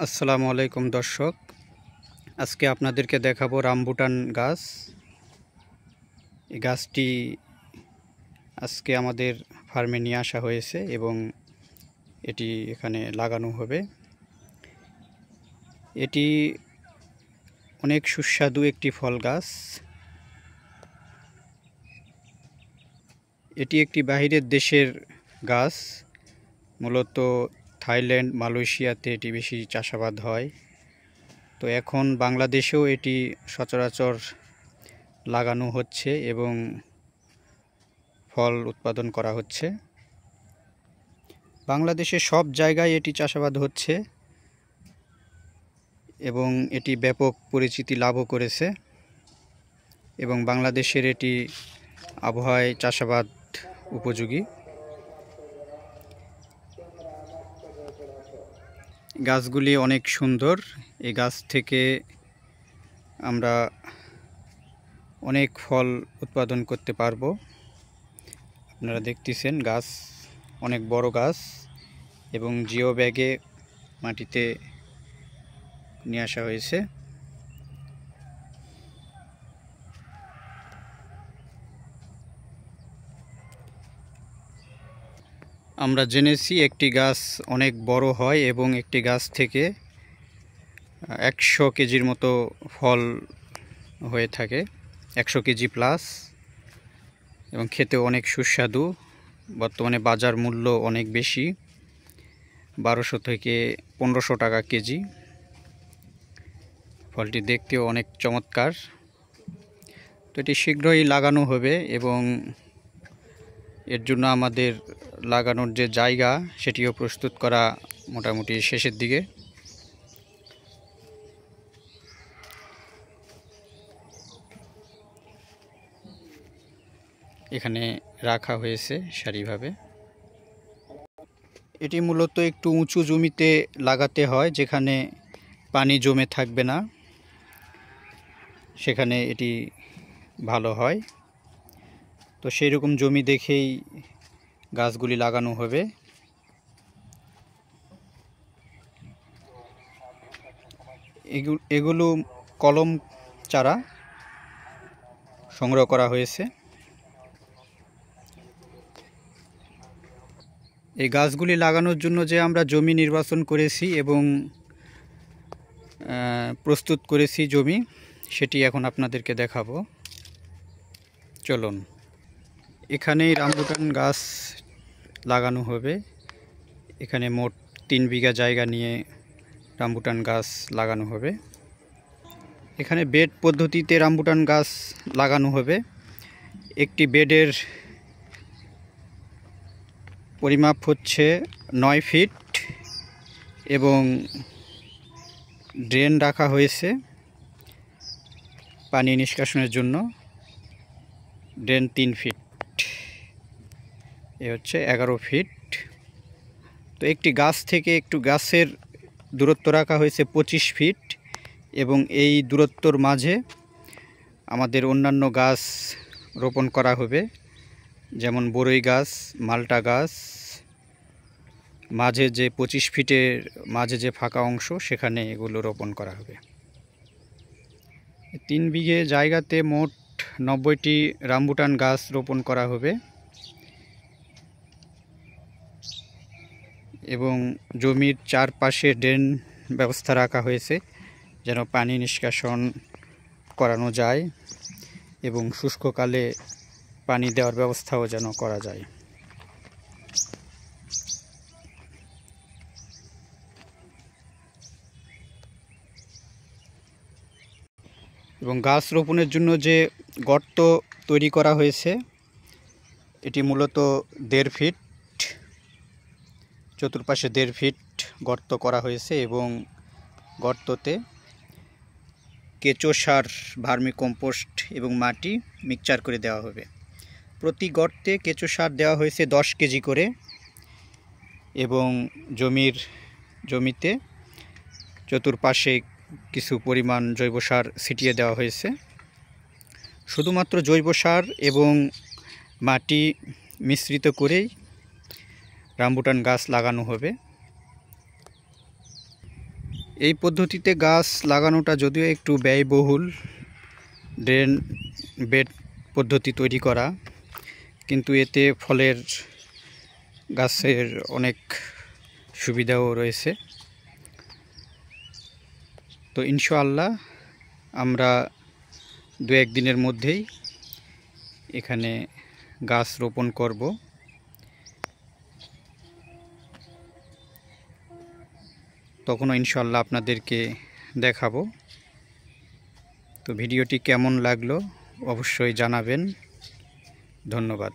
আসসালামু আলাইকুম দর্শক, আজকে আপনাদেরকে দেখাবো রামবুটান গাছ। এই গাছটি আজকে আমাদের ফার্মে নিয়ে আসা হয়েছে এবং এটি এখানে লাগানো হবে। এটি অনেক সুস্বাদু একটি ফল গাছ। এটি একটি বাহিরের দেশের গাছ, মূলত থাইল্যান্ড, মালয়েশিয়াতে এটি বেশি চাষাবাদ হয়। তো এখন বাংলাদেশেও এটি সচরাচর লাগানো হচ্ছে এবং ফল উৎপাদন করা হচ্ছে। বাংলাদেশের সব জায়গায় এটি চাষাবাদ হচ্ছে এবং এটি ব্যাপক পরিচিতি লাভও করেছে এবং বাংলাদেশের এটি আবহাওয়ায় চাষাবাদ উপযোগী। গাছগুলি অনেক সুন্দর। এই গাছ থেকে আমরা অনেক ফল উৎপাদন করতে পারবো। আপনারা দেখতেছেন গাছ অনেক বড় গাছ এবং জিও ব্যাগে মাটিতে নিয়ে আসা হয়েছে। আমরা জেনেছি একটি গাছ অনেক বড় হয় এবং একটি গাছ থেকে 100 কেজির মতো ফল হয়ে থাকে, 100 কেজি প্লাস, এবং খেতেও অনেক সুস্বাদু। বর্তমানে বাজার মূল্য অনেক বেশি, 1200 থেকে 1500 টাকা কেজি। ফলটি দেখতেও অনেক চমৎকার। তো এটি শীঘ্রই লাগানো হবে এবং এর জন্য আমাদের লাগানোর যে জায়গা সেটিও প্রস্তুত করা মোটামুটি শেষের দিকে। এখানে রাখা হয়েছে সারিভাবে। এটি মূলত একটু উঁচু জমিতে লাগাতে হয়, যেখানে পানি জমে থাকবে না, সেখানে এটি ভালো হয়। তো সেই রকম জমি দেখেই গাছগুলি লাগানো হবে। এগুলো কলম চারা সংগ্রহ করা হয়েছে। এই গাছগুলি লাগানোর জন্য যে আমরা জমি নির্বাচন করেছি এবং প্রস্তুত করেছি জমি, সেটি এখন আপনাদেরকে দেখাবো। চলুন। এখানেই রামবুটান গাছ লাগানো হবে। এখানে মোট 3 বিঘা জায়গা নিয়ে রামবুটান গাছ লাগানো হবে। এখানে বেড পদ্ধতিতে রামবুটান গাছ লাগানো হবে। একটি বেডের পরিমাপ হচ্ছে 9 ফিট এবং ড্রেন রাখা হয়েছে পানি নিষ্কাশনের জন্য। ড্রেন 3 ফিট, এ হচ্ছে 11 ফিট। তো একটি গাছ থেকে একটু গাছের দূরত্ব রাখা হয়েছে 25 ফিট এবং এই দূরত্বর মাঝে আমাদের অন্যান্য গাছ রোপণ করা হবে, যেমন বরই গাছ, মালটা গাছ। মাঝে যে 25 ফিটের মাঝে যে ফাঁকা অংশ, সেখানে এগুলো রোপণ করা হবে। 3 বিঘে জায়গাতে মোট 90টি রামবুটান গাছ রোপণ করা হবে এবং জমির চারপাশে ড্রেন ব্যবস্থা রাখা হয়েছে যেন পানি নিষ্কাশন করানো যায় এবং শুষ্ককালে পানি দেওয়ার ব্যবস্থাও যেন করা যায়। এবং গাছ রোপণের জন্য যে গর্ত তৈরি করা হয়েছে, এটি মূলত 1.5 ফিট, চতুর্পাশে 1.5 ফিট গর্ত করা হয়েছে এবং গর্ততে কেঁচো সার, ভার্মি কম্পোস্ট এবং মাটি মিক্সচার করে দেওয়া হবে। প্রতি গর্তে কেঁচো সার দেওয়া হয়েছে 10 কেজি করে এবং জমিতে চতুর্পাশে কিছু পরিমাণ জৈব সার ছিটিয়ে দেওয়া হয়েছে। শুধুমাত্র জৈব সার এবং মাটি মিশ্রিত করেই রামবুটান গাছ লাগানো হবে। এই পদ্ধতিতে গাছ লাগানোটা যদিও একটু ব্যয়বহুল, ড্রেন বেড পদ্ধতি তৈরি করা, কিন্তু এতে ফলের গাছের অনেক সুবিধাও রয়েছে। তো ইনশাআল্লাহ আমরা 2-1 দিনের মধ্যেই এখানে গাছ রোপণ করব। তখনও ইনশাআল্লাহ আপনাদেরকে দেখাবো। তো ভিডিওটি কেমন লাগলো অবশ্যই জানাবেন। ধন্যবাদ।